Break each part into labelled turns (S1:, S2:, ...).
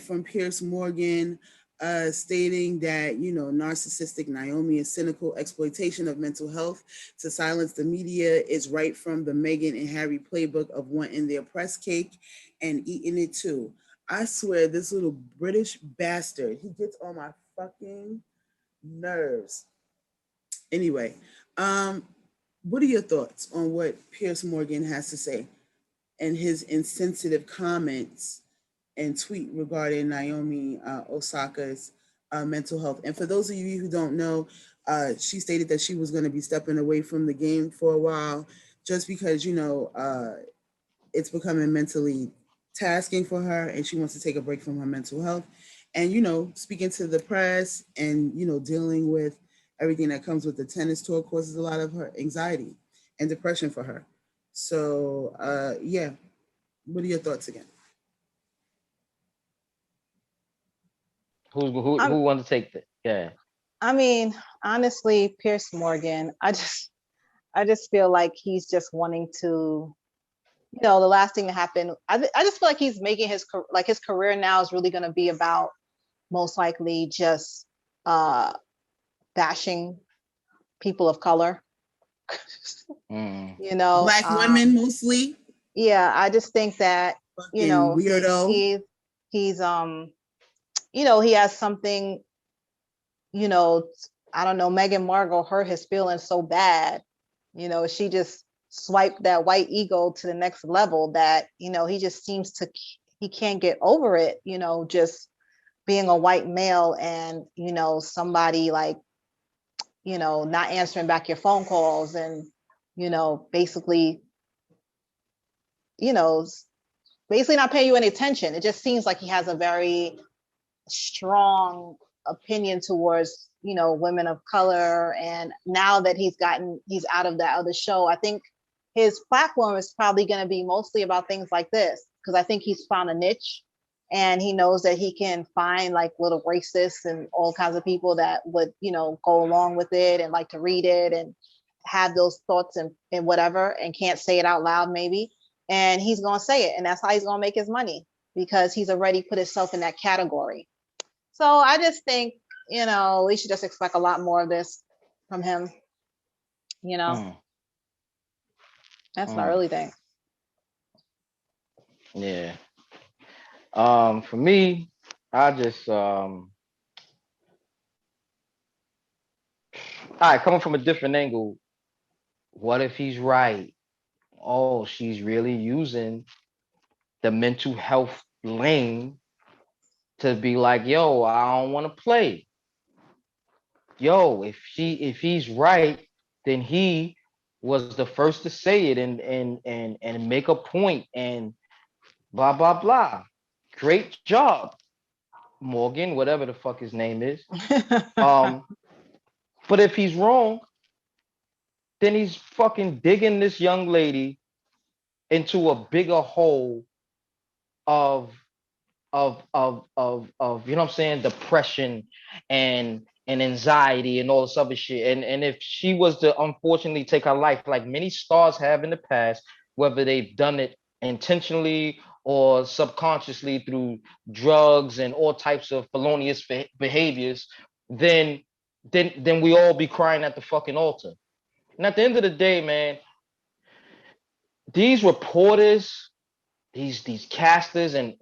S1: from Pierce Morgan, stating that, narcissistic Naomi is cynical exploitation of mental health to silence the media is right from the Meghan and Harry playbook of wanting their press cake and eating it too. I swear, this little British bastard, he gets on my fucking nerves. Anyway, what are your thoughts on what Pierce Morgan has to say and his insensitive comments and tweet regarding Naomi Osaka's mental health? And for those of you who don't know, she stated that she was going to be stepping away from the game for a while just because, it's becoming mentally tasking for her and she wants to take a break from her mental health. And, speaking to the press and, dealing with everything that comes with the tennis tour causes a lot of her anxiety and depression for her. So, yeah, what are your thoughts again?
S2: Who wants to take that? Yeah.
S3: I mean, honestly, Pierce Morgan, I just feel like he's just wanting to, the last thing to happen. I just feel like he's making his career now is really going to be about most likely just bashing people of color.
S1: Black women mostly.
S3: Yeah, I just think that
S1: weirdo.
S3: He's he has something. I don't know. Meghan Markle hurt his feelings so bad. She just swiped that white ego to the next level that he just seems to he can't get over it. Just being a white male and somebody like not answering back your phone calls and basically not paying you any attention. It just seems like he has a very strong opinion towards women of color. And now that he's out of that other show, I think his platform is probably going to be mostly about things like this, because I think he's found a niche and he knows that he can find like little racists and all kinds of people that would go along with it and like to read it and have those thoughts and whatever, and can't say it out loud maybe, and he's going to say it, and that's how he's going to make his money, because he's already put himself in that category. So I just think we should just expect a lot more of this from him. That's what I really think.
S2: Yeah. For me, I just all right, coming from a different angle, what if he's right? Oh, she's really using the mental health lane to be like, yo, I don't want to play. Yo, if he's right, then he was the first to say it and make a point and blah blah blah. Great job, Morgan, whatever the fuck his name is. But if he's wrong, then he's fucking digging this young lady into a bigger hole of you know what I'm saying, depression and anxiety and all this other shit. And if she was to unfortunately take her life, like many stars have in the past, whether they've done it intentionally or subconsciously through drugs and all types of felonious behaviors, then we all be crying at the fucking altar. And at the end of the day, man, these reporters, these casters, and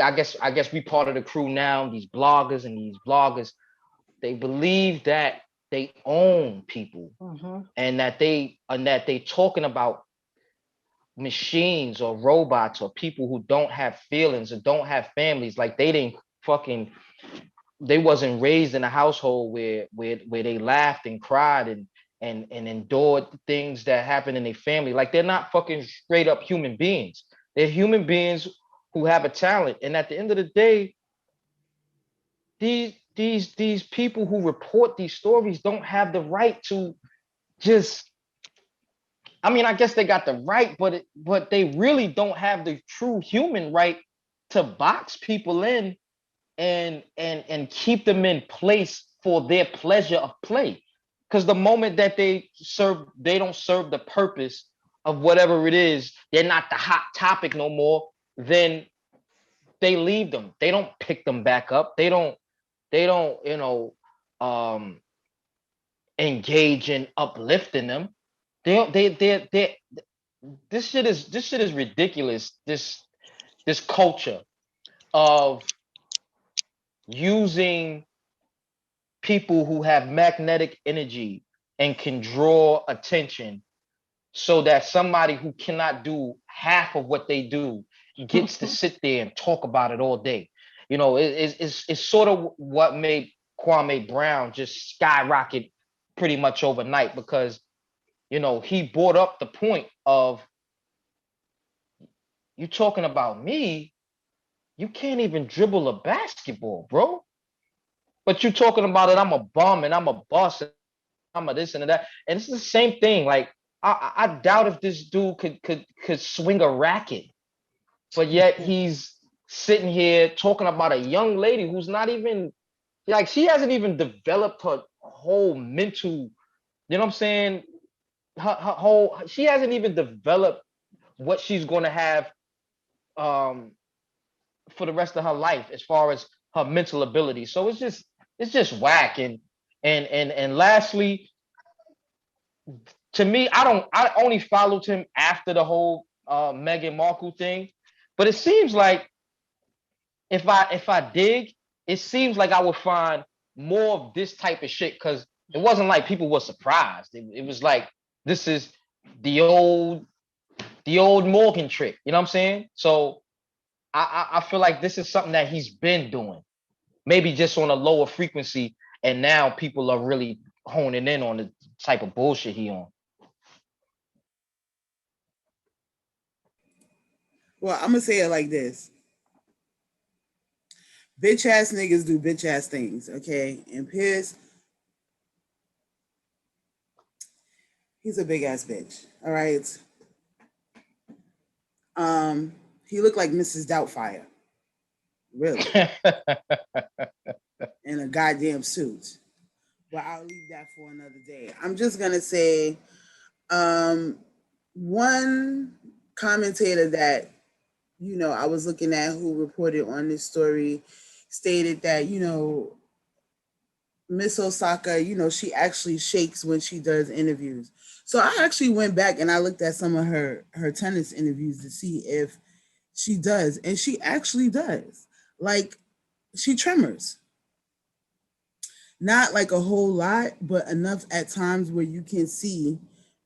S2: I guess we part of the crew now, these bloggers and these bloggers, they believe that they own people, and that they talking about machines or robots or people who don't have feelings or don't have families, like they wasn't raised in a household where they laughed and cried and endured things that happen in their family. Like, they're not fucking straight up human beings. They're human beings who have a talent. And at the end of the day, these people who report these stories don't have the right to just, I mean, I guess they got the right, but they really don't have the true human right to box people in and keep them in place for their pleasure of play. Because the moment that they don't serve the purpose of whatever it is, they're not the hot topic no more, then they leave them. They don't pick them back up. They don't, um, engage in uplifting them. They this shit is ridiculous. This culture of using people who have magnetic energy and can draw attention so that somebody who cannot do half of what they do gets to sit there and talk about it all day. You know, it's sort of what made Kwame Brown just skyrocket pretty much overnight, because you know he brought up the point of, you talking about me, you can't even dribble a basketball, bro. But you talking about it, I'm a bum and I'm a bust and I'm a this and that. And it's the same thing. Like I doubt if this dude could swing a racket, but yet he's sitting here talking about a young lady who's not even, like, she hasn't even developed her whole mental, you know what I'm saying? Her whole, she hasn't even developed what she's going to have um for the rest of her life as far as her mental ability. So it's just whack. And lastly, to me, I only followed him after the whole Meghan Markle thing, but it seems like if I dig, it seems like I would find more of this type of shit, because it wasn't like people were surprised. It was like, this is the old Morgan trick. You know what I'm saying? So I feel like this is something that he's been doing, maybe just on a lower frequency, and now people are really honing in on the type of bullshit he on.
S1: Well, I'm gonna say it like this: bitch ass niggas do bitch ass things, okay? And Pierce, he's a big ass bitch. All right. He looked like Mrs. Doubtfire, really, in a goddamn suit. But I'll leave that for another day. I'm just gonna say, one commentator that I was looking at who reported on this story stated that Miss Osaka, she actually shakes when she does interviews. So I actually went back and I looked at some of her tennis interviews to see if she does, and she actually does. Like, she tremors. Not like a whole lot, but enough at times where you can see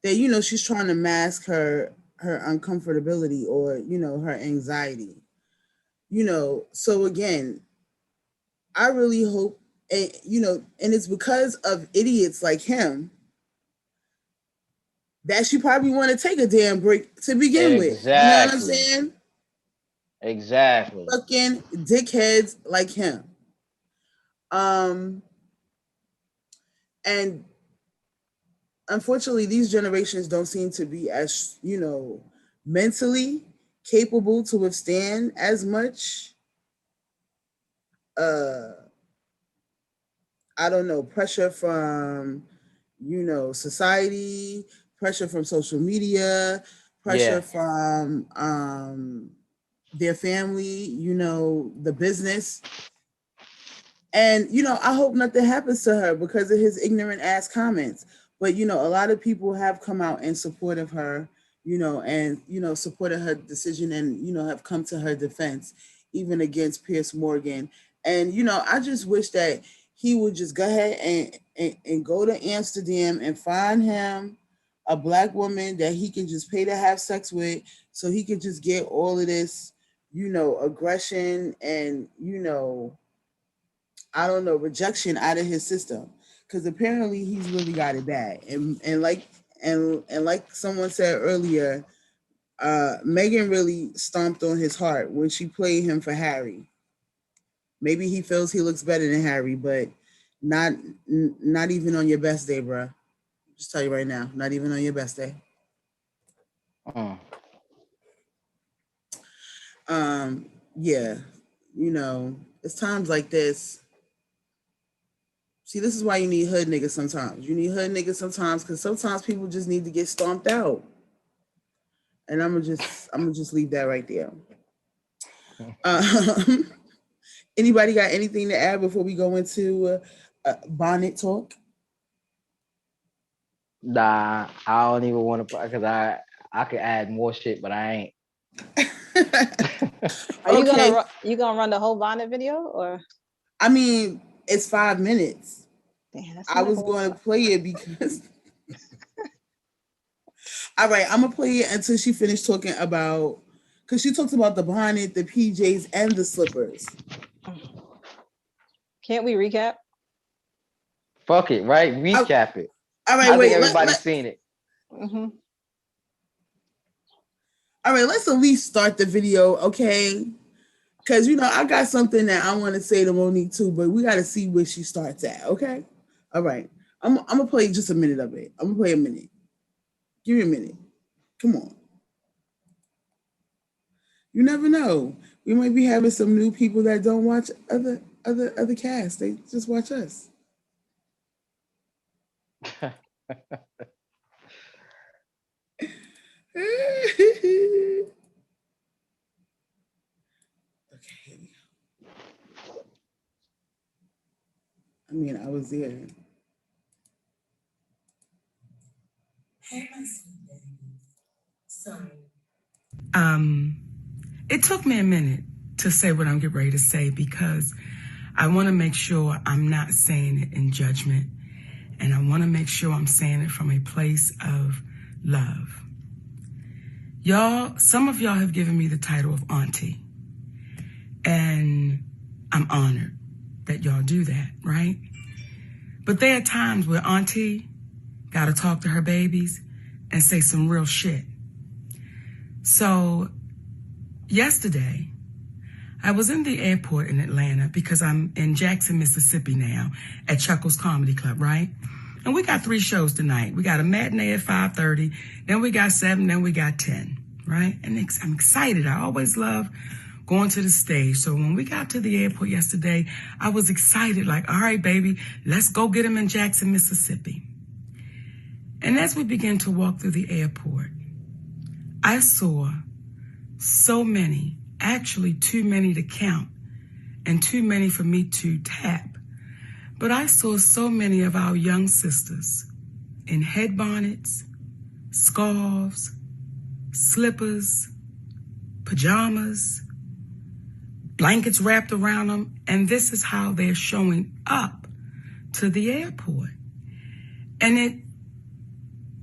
S1: that she's trying to mask her uncomfortability or her anxiety. So again, I really hope, and it's because of idiots like him that she probably want to take a damn break to begin with. You know what I'm
S2: Exactly.
S1: saying?
S2: Exactly.
S1: Fucking dickheads like him. Um, and unfortunately, these generations don't seem to be as, mentally capable to withstand as much, uh, I don't know, pressure from, society, pressure from social media, pressure
S2: Yeah.
S1: from their family, the business. And, I hope nothing happens to her because of his ignorant ass comments. But, a lot of people have come out in support of her, and, supported her decision and, have come to her defense, even against Pierce Morgan. And, I just wish that he would just go ahead and go to Amsterdam and find him a black woman that he can just pay to have sex with, so he can just get all of this, aggression and, I don't know, rejection out of his system, because apparently he's really got it bad. And like someone said earlier, Megan really stomped on his heart when she played him for Harry. Maybe he feels he looks better than Harry, but not even on your best day, bro. Just tell you right now, not even on your best day.
S2: Mm.
S1: Yeah, it's times like this. See, this is why you need hood niggas sometimes. You need hood niggas sometimes because sometimes people just need to get stomped out. And I'm gonna just leave that right there. Um, anybody got anything to add before we go into bonnet talk?
S2: Nah, I don't even want to because I could add more shit, but I ain't.
S3: Are
S1: Okay.
S3: you gonna run the whole bonnet video or?
S1: I mean, it's 5 minutes.
S3: Damn, that's
S1: I
S3: not
S1: was going to play it because. All right, I'm gonna play it until she finished talking about, because she talks about the bonnet, the PJs, and the slippers.
S3: Can't we recap?
S2: Fuck it, right? Recap it.
S1: All right,
S2: I think
S1: wait.
S2: everybody's seen it.
S3: Mm-hmm.
S1: All right, let's at least start the video, okay? Because, I got something that I want to say to Monique too, but we got to see where she starts at, okay? All right. I'm going to play just a minute of it. I'm going to play a minute. Give me a minute. Come on. You never know. We might be having some new people that don't watch other casts. They just watch us. Okay, here we go. I mean, I was there.
S4: Hey, my sweet baby. So, it took me a minute to say what I'm getting ready to say because I want to make sure I'm not saying it in judgment, and I want to make sure I'm saying it from a place of love. Y'all, some of y'all have given me the title of auntie, and I'm honored that y'all do that, right? But there are times where auntie got to talk to her babies and say some real shit. So yesterday, I was in the airport in Atlanta because I'm in Jackson, Mississippi now at Chuckles Comedy Club, right? And we got 3 shows tonight. We got a matinee at 5:30, then we got 7, then we got 10, right? And I'm excited. I always love going to the stage. So when we got to the airport yesterday, I was excited, like, all right, baby, let's go get them in Jackson, Mississippi. And as we began to walk through the airport, I saw so many, actually too many to count and too many for me to tap. But I saw so many of our young sisters in head bonnets, scarves, slippers, pajamas, blankets wrapped around them, and this is how they're showing up to the airport. And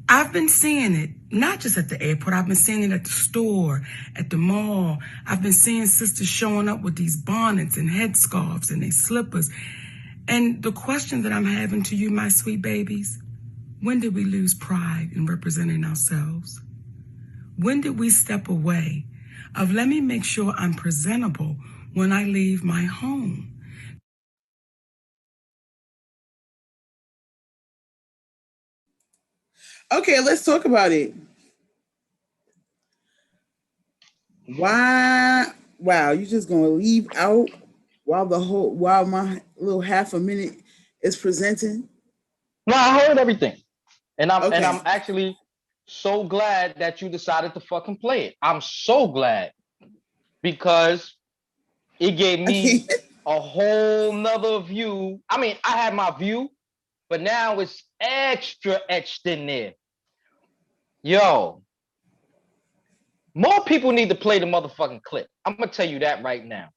S4: I've been seeing it, not just at the airport, I've been seeing it at the store, at the mall. I've been seeing sisters showing up with these bonnets and headscarves and their slippers. And the question that I'm having to you, my sweet babies, when did we lose pride in representing ourselves? When did we step away of let me make sure I'm presentable when I leave my home?
S1: Okay, let's talk about it. Why? Wow, you just gonna leave out while my little half a minute is presenting?
S2: No, I heard everything. And
S1: Okay.
S2: I'm actually so glad that you decided to fucking play it. I'm so glad because it gave me a whole nother view. I mean, I had my view, but now it's extra etched in there. Yo, more people need to play the motherfucking clip. I'm gonna tell you that right now.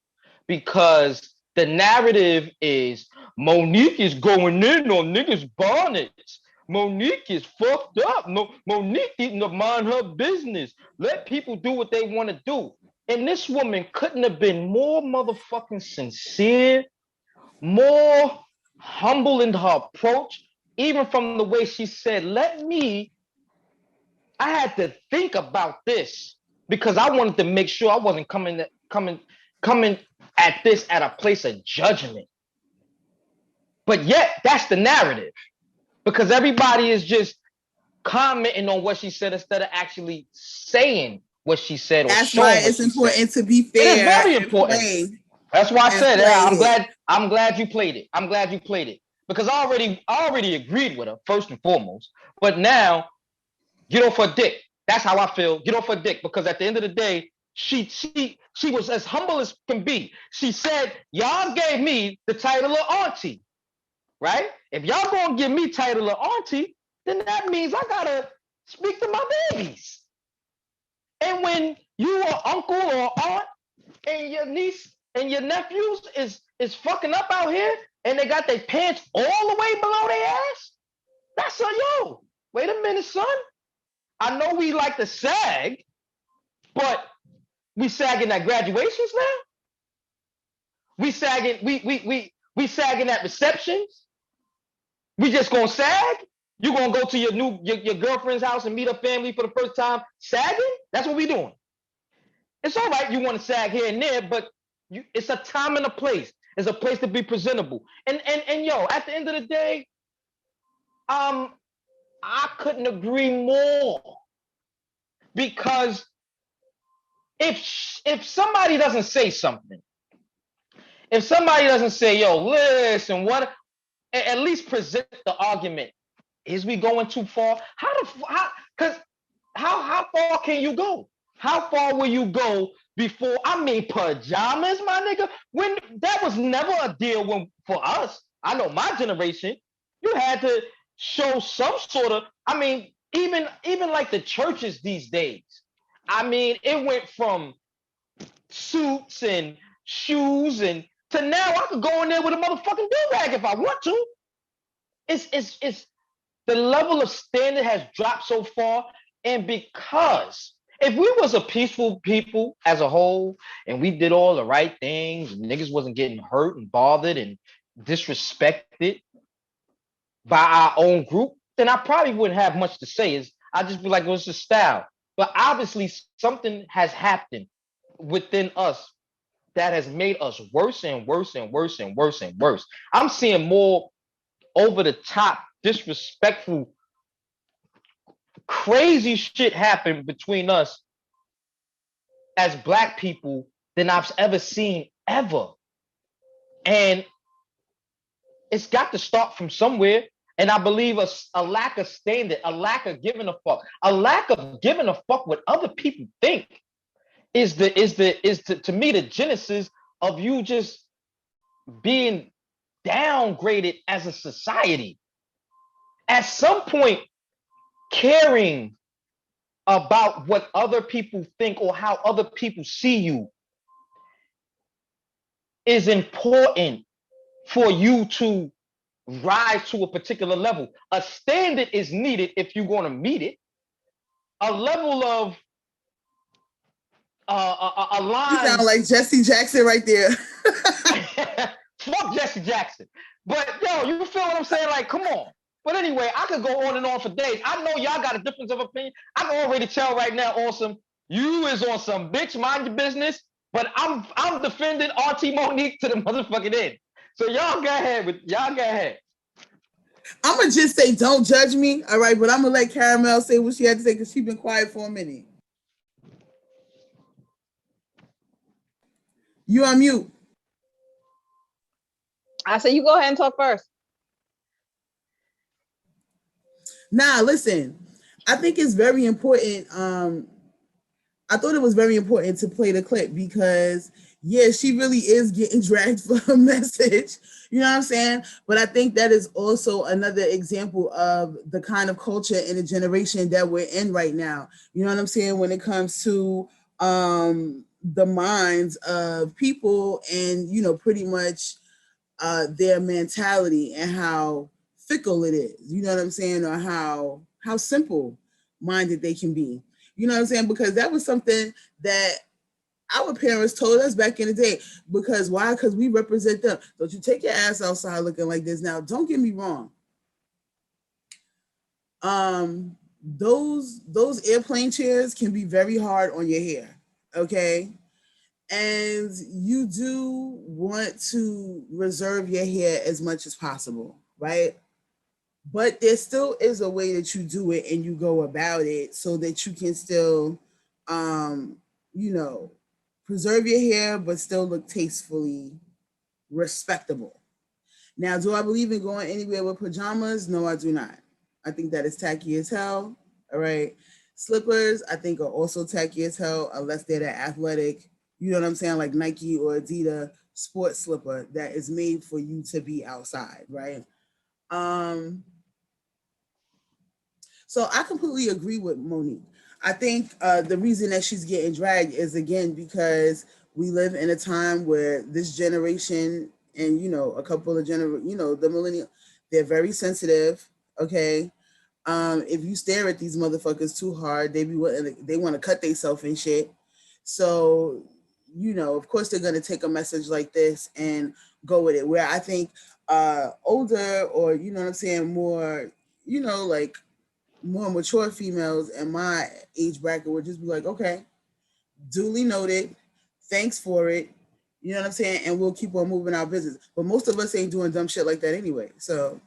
S2: Because the narrative is Monique is going in on niggas' bonnets. Monique is fucked up. No, Monique needing to mind her business. Let people do what they want to do. And this woman couldn't have been more motherfucking sincere, more humble in her approach, even from the way she said, I had to think about this because I wanted to make sure I wasn't coming at this at a place of judgment. But yet, that's the narrative because everybody is just commenting on what she said instead of actually saying what she said or
S1: That's
S2: showing
S1: why
S2: what
S1: it's
S2: she
S1: important
S2: said.
S1: to be
S2: It is
S1: fair
S2: very
S1: and
S2: important.
S1: play.
S2: That's why I said
S1: it.
S2: I'm glad you played it. I'm glad you played it because I already agreed with her first and foremost. But now, get off her dick. That's how I feel. Get off her dick because at the end of the day, She was as humble as can be. She said, y'all gave me the title of auntie, right? If y'all gonna give me title of auntie, then that means I gotta speak to my babies. And when you are uncle or aunt and your niece and your nephews is fucking up out here and they got their pants all the way below their ass, that's a yo. Wait a minute, son. I know we like to sag, but we sagging at graduations now. We sagging. We sagging at receptions. We just gonna sag. You gonna go to your girlfriend's house and meet her family for the first time sagging? That's what we doing. It's all right. You want to sag here and there, but it's a time and a place. It's a place to be presentable. And yo, at the end of the day, I couldn't agree more, because if somebody doesn't say something, if somebody doesn't say, yo, listen, what, at least present the argument. Is we going too far? Because how far can you go? How far will you go before, I mean, pajamas, my nigga? When that was never a deal for us. I know my generation, you had to show some sort of, I mean, even like the churches these days. I mean, it went from suits and shoes and to now I could go in there with a motherfucking do-rag if I want to. It's the level of standard has dropped so far, and because if we was a peaceful people as a whole and we did all the right things, niggas wasn't getting hurt and bothered and disrespected by our own group, then I probably wouldn't have much to say. I'd just be like, well, it's just style. But obviously something has happened within us that has made us worse and worse and worse and worse and worse. I'm seeing more over the top, disrespectful, crazy shit happen between us as Black people than I've ever seen ever. And it's got to start from somewhere. And I believe a lack of standard, a lack of giving a fuck, a lack of giving a fuck what other people think is to me the genesis of you just being downgraded as a society. At some point, caring about what other people think or how other people see you is important for you to rise to a particular level. A standard is needed if you're going to meet it. A level of a line.
S1: You sound like Jesse Jackson right there.
S2: Fuck Jesse Jackson. But yo, you feel what I'm saying? Like, come on. But anyway, I could go on and on for days. I know y'all got a difference of opinion. I can already tell right now, awesome, you is on some bitch, mind your business. But I'm defending Auntie Monique to the motherfucking end. So y'all go ahead.
S1: I'm gonna just say, don't judge me, all right? But I'm gonna let Caramel say what she had to say because she's been quiet for a minute. You on mute.
S3: I said, you go ahead and talk first.
S1: Nah, listen, I think it's very important. I thought it was very important to play the clip because, yeah, she really is getting dragged for a message. You know what I'm saying? But I think that is also another example of the kind of culture and the generation that we're in right now. You know what I'm saying? When it comes to the minds of people and, you know, pretty much their mentality and how fickle it is. You know what I'm saying? Or how simple minded they can be. You know what I'm saying? Because that was something that our parents told us back in the day. Because why? Because we represent them. Don't you take your ass outside looking like this. Now, don't get me wrong. Those airplane chairs can be very hard on your hair. Okay. And you do want to reserve your hair as much as possible, right? But there still is a way that you do it and you go about it so that you can still, you know, preserve your hair, but still look tastefully respectable. Now, do I believe in going anywhere with pajamas? No, I do not. I think that is tacky as hell. All right. Slippers, I think, are also tacky as hell unless they're that athletic, you know what I'm saying, like Nike or Adidas sports slipper that is made for you to be outside, right? Um, so I completely agree with Monique. I think the reason that she's getting dragged is again because we live in a time where this generation and a couple of the millennial, they're very sensitive. Okay, if you stare at these motherfuckers too hard, they want to cut themselves and shit. So of course they're gonna take a message like this and go with it. Where I think older or what I'm saying, more like more mature females in my age bracket would just be like, okay, duly noted, thanks for it. You know what I'm saying? And we'll keep on moving our business. But most of us ain't doing dumb shit like that anyway. So,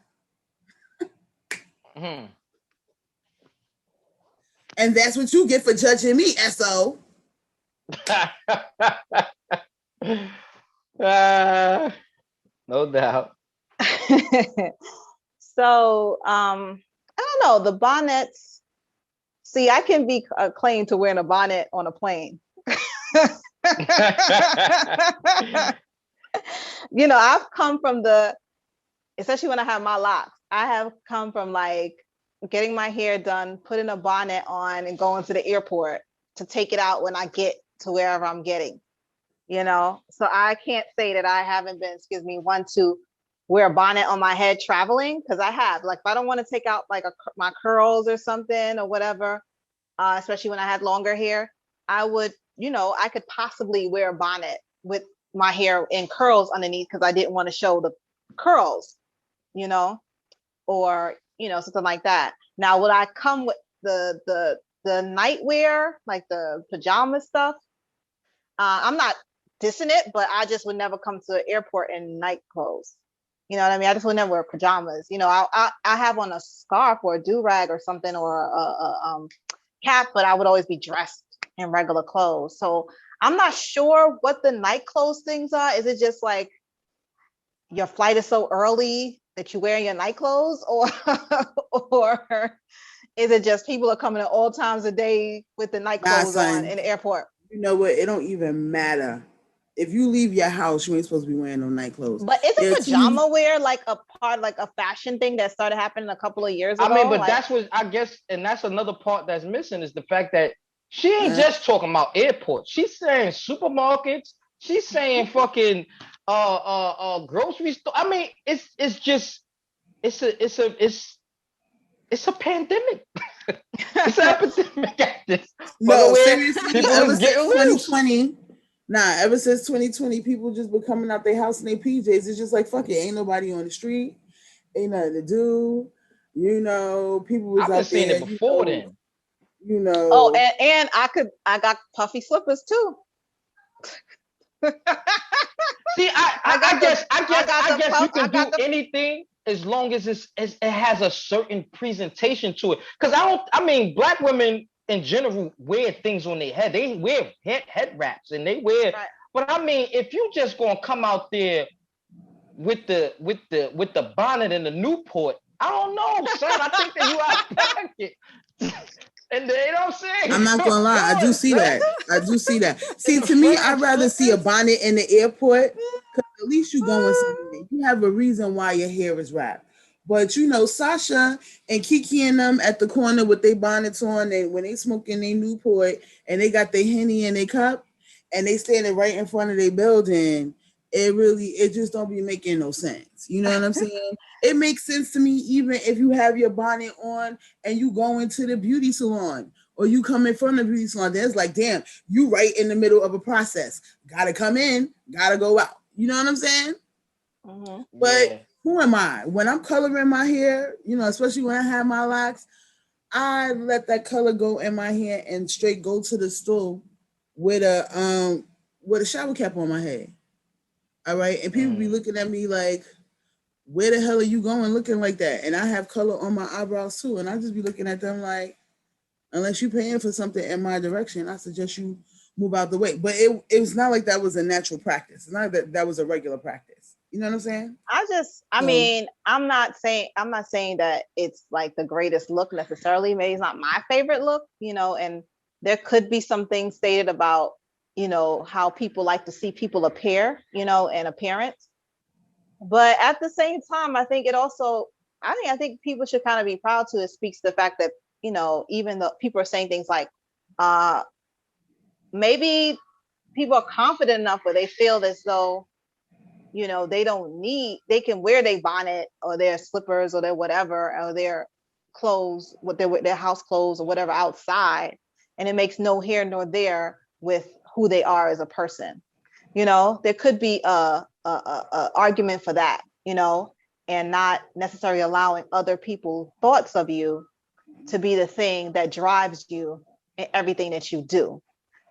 S1: and that's what you get for judging me, SO.
S2: No doubt.
S3: So, I don't know, the bonnets. See, I can be claimed to wearing a bonnet on a plane. I've come from especially when I have my locks, I have come from like getting my hair done, putting a bonnet on and going to the airport to take it out when I get to wherever I'm getting, So I can't say that I haven't been, one to wear a bonnet on my head traveling, because I have, like, if I don't want to take out like my curls or something or whatever, especially when I had longer hair, I would, I could possibly wear a bonnet with my hair in curls underneath because I didn't want to show the curls, or, something like that. Now, would I come with the nightwear, like the pajama stuff? I'm not dissing it, but I just would never come to the airport in night clothes. You know what I mean? I just would never wear pajamas. I have on a scarf or a do-rag or something, or a cap, but I would always be dressed in regular clothes. So I'm not sure what the night clothes things are. Is it just like your flight is so early that you're wearing your night clothes, or is it just people are coming at all times of day with the night clothes on in the airport?
S1: You know what? It don't even matter. If you leave your house, you ain't supposed to be wearing no night clothes.
S3: But isn't pajama wear like a part, like a fashion thing that started happening a couple of years ago?
S2: I mean, but that's what I guess, and that's another part that's missing is the fact that she ain't just talking about airports. She's saying supermarkets. She's saying fucking grocery store. I mean, it's a pandemic. It's an epidemic at this.
S1: No, seriously, ever since 2020. Ever since 2020, people just been coming out their house in their PJs. It's just like, fuck it, ain't nobody on the street, ain't nothing to do. People was
S2: I've been
S1: out there.
S2: It before then.
S3: Oh, and I got puffy slippers too.
S2: See, I guess you can do anything as long as it has a certain presentation to it. Because Black women in general wear things on their head. They wear head wraps and they wear. Right. But if you just gonna come out there with the bonnet and the Newport, I don't know, son. I think that you out of pocket. And they don't say.
S1: I'm not gonna lie, I do see that. See, to me, I'd rather see a bonnet in the airport, because at least you going somewhere. You have a reason why your hair is wrapped. But Sasha and Kiki and them at the corner with their bonnets on, when they smoking their Newport and they got their Henny in their cup and they standing right in front of their building, it just don't be making no sense. You know what I'm saying? It makes sense to me even if you have your bonnet on and you go into the beauty salon or you come in from the beauty salon. Then it's like, damn, you right in the middle of a process. Gotta come in, gotta go out. You know what I'm saying? Mm-hmm. But who am I? When I'm coloring my hair, especially when I have my locks, I let that color go in my hair and straight go to the store with a shower cap on my head. All right. And people be looking at me like, where the hell are you going looking like that? And I have color on my eyebrows too. And I just be looking at them like, unless you're paying for something in my direction, I suggest you move out the way. But it was not like that was a natural practice. It's not that was a regular practice. You know what I'm saying?
S3: I mean, I'm not saying that it's like the greatest look necessarily. Maybe it's not my favorite look, and there could be some things stated about, how people like to see people appear, and appearance. But at the same time, I think I think people should kind of be proud to. It speaks to the fact that, even though people are saying things like, maybe people are confident enough where they feel as though, they can wear their bonnet or their slippers or their whatever, or their clothes, their house clothes or whatever outside. And it makes no here nor there with who they are as a person. There could be a argument for that, and not necessarily allowing other people's thoughts of you to be the thing that drives you in everything that you do.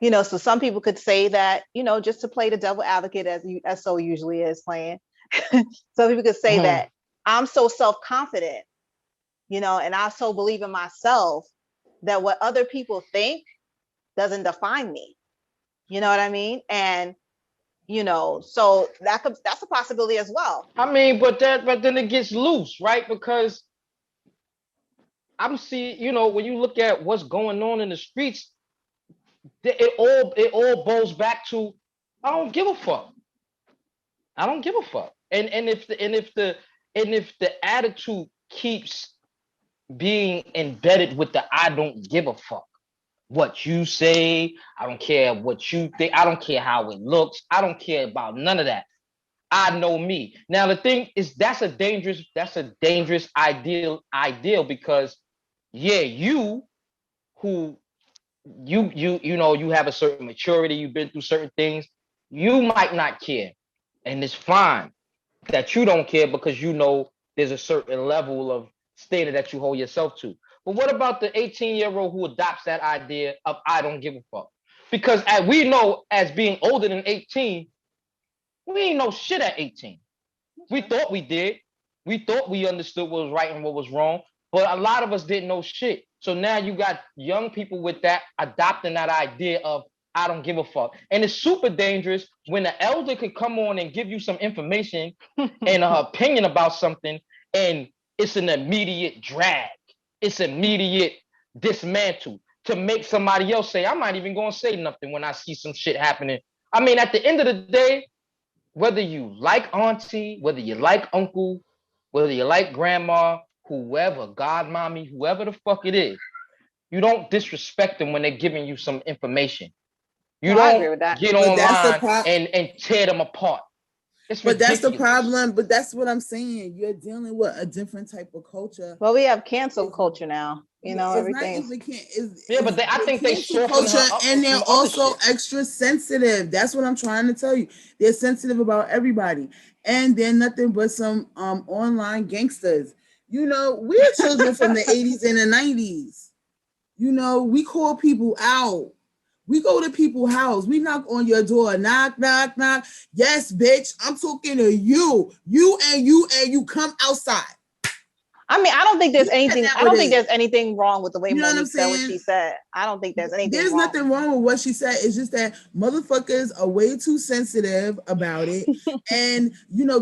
S3: So some people could say that, just to play the devil advocate, as so usually is playing. Some people could say that I'm so self-confident, and I so believe in myself that what other people think doesn't define me. You know what I mean? And, so that's a possibility as well.
S2: I mean, but then it gets loose, right? Because I'm seeing, when you look at what's going on in the streets, it all boils back to I don't give a fuck. I don't give a fuck. And if the attitude keeps being embedded with the I don't give a fuck. What you say, I don't care what you think, I don't care how it looks, I don't care about none of that. I know me. Now the thing is that's a dangerous ideal because you who you have a certain maturity, you've been through certain things, you might not care. And it's fine that you don't care because there's a certain level of standard that you hold yourself to. But what about the 18-year-old who adopts that idea of I don't give a fuck? Because as we know, as being older than 18, we ain't know shit at 18. We thought we did. We thought we understood what was right and what was wrong. But a lot of us didn't know shit. So now you got young people with that adopting that idea of I don't give a fuck. And it's super dangerous when the elder could come on and give you some information and her opinion about something, and it's an immediate drag. It's immediate dismantle to make somebody else say, I'm not even going to say nothing when I see some shit happening. I mean, at the end of the day, whether you like auntie, whether you like uncle, whether you like grandma, whoever, godmommy, whoever the fuck it is, you don't disrespect them when they're giving you some information. You don't get online and tear them apart.
S1: But that's the problem. But that's what I'm saying. You're dealing with a different type of culture.
S3: Well, we have cancel culture now. Everything.
S2: But I think they
S1: culture, and they're also extra sensitive. That's what I'm trying to tell you. They're sensitive about everybody, and they're nothing but some online gangsters. We're children from the 80s and the 90s. We call people out. We go to people's house. We knock on your door. Knock, knock, knock. Yes, bitch. I'm talking to you. You come outside.
S3: I mean, I don't think there's anything. I don't think there's anything wrong with the way Monique said what she said. I don't think there's anything.
S1: There's nothing wrong with what she said. It's just that motherfuckers are way too sensitive about it. And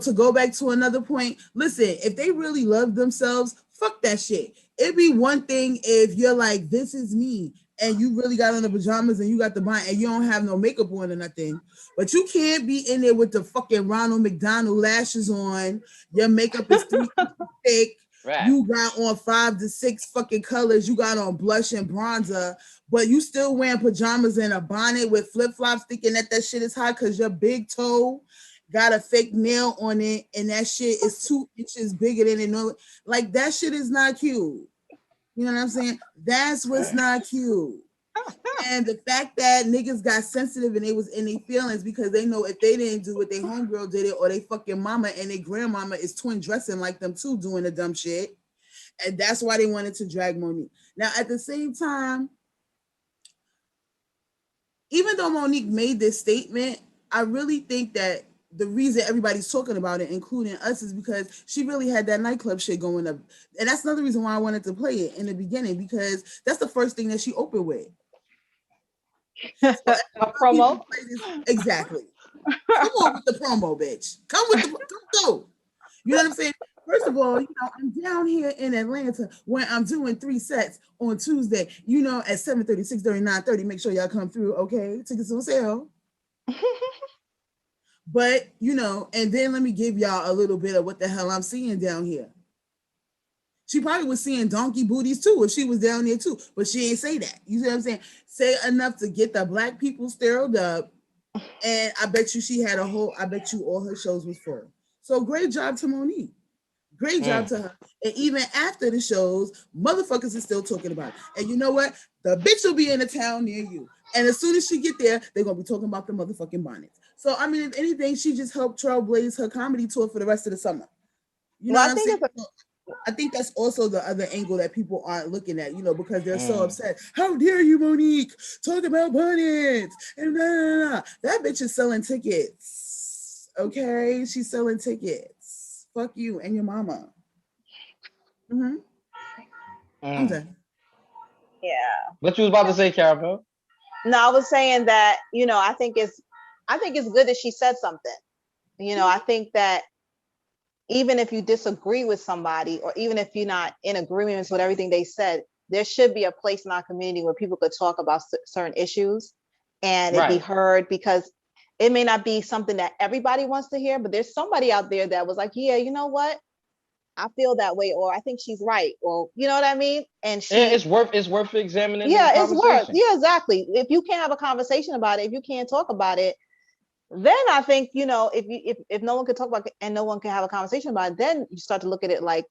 S1: to go back to another point, listen, if they really love themselves, fuck that shit. It'd be one thing if you're like, this is me, and you really got on the pajamas and you got the bonnet and you don't have no makeup on or nothing. But you can't be in there with the fucking Ronald McDonald lashes on. Your makeup is 3 inches thick. Right. You got on 5 to 6 fucking colors. You got on blush and bronzer, but you still wearing pajamas and a bonnet with flip-flops thinking that shit is hot because your big toe got a fake nail on it and that shit is 2 inches bigger than it. Like, that shit is not cute. You know what I'm saying? That's what's not cute. And the fact that niggas got sensitive and they was in their feelings because they know if they didn't do it, their homegirl did it, or they fucking mama and their grandmama is twin dressing like them too, doing the dumb shit. And that's why they wanted to drag Monique. Now, at the same time, even though Monique made this statement, I really think that the reason everybody's talking about it, including us, is because she really had that nightclub shit going up. And that's another reason why I wanted to play it in the beginning, because that's the first thing that she opened with. So
S3: a promo?
S1: Exactly. Come on with the promo, bitch. Come through. You know what I'm saying? First of all, I'm down here in Atlanta where I'm doing 3 sets on Tuesday, at 7:30, 6:30, 9:30. Make sure y'all come through, okay? Tickets on sale. But, and then let me give y'all a little bit of what the hell I'm seeing down here. She probably was seeing donkey booties too if she was down there too, but she ain't say that. You see what I'm saying? Say enough to get the black people stirred up, and I bet you all her shows was full. So great job to Monique. Great job to her. And even after the shows, motherfuckers are still talking about it. And you know what? The bitch will be in a town near you. And as soon as she get there, they're going to be talking about the motherfucking Bonnets. So, I mean, if anything, she just helped trailblaze her comedy tour for the rest of the summer. You know what I'm saying? I think that's also the other angle that people aren't looking at, because they're so upset. How dare you, Monique, talk about Bonnets? And blah, blah, blah. That bitch is selling tickets. Okay? She's selling tickets. Fuck you and your mama. I'm done.
S3: Yeah.
S2: What you was about to say, Carol?
S3: No, I was saying that, I think it's good that she said something. I think that even if you disagree with somebody, or even if you're not in agreement with everything they said, there should be a place in our community where people could talk about certain issues and it be heard, because it may not be something that everybody wants to hear, but there's somebody out there that was like, yeah, you know what? I feel that way, or I think she's right, or you know what I mean? And
S2: it's worth examining.
S3: Yeah, it's worth. Yeah, exactly. If you can't have a conversation about it, if you can't talk about it, then I think, if no one can talk about it and no one can have a conversation about it, then you start to look at it like,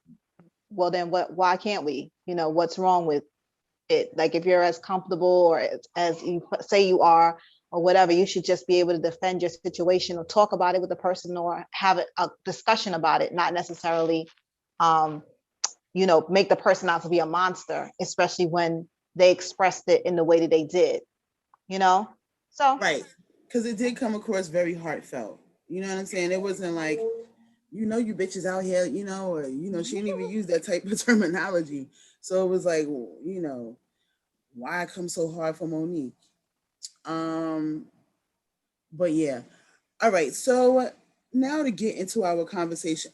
S3: well, then why can't we? What's wrong with it? Like, if you're as comfortable or as you say you are, or whatever, you should just be able to defend your situation or talk about it with the person or have a discussion about it, not necessarily, make the person out to be a monster, especially when they expressed it in the way that they did, So.
S1: Right. Because it did come across very heartfelt. You know what I'm saying? It wasn't like, you bitches out here, or, she didn't even use that type of terminology. So it was like, why come so hard for Monique? But yeah. All right. So now to get into our open conversation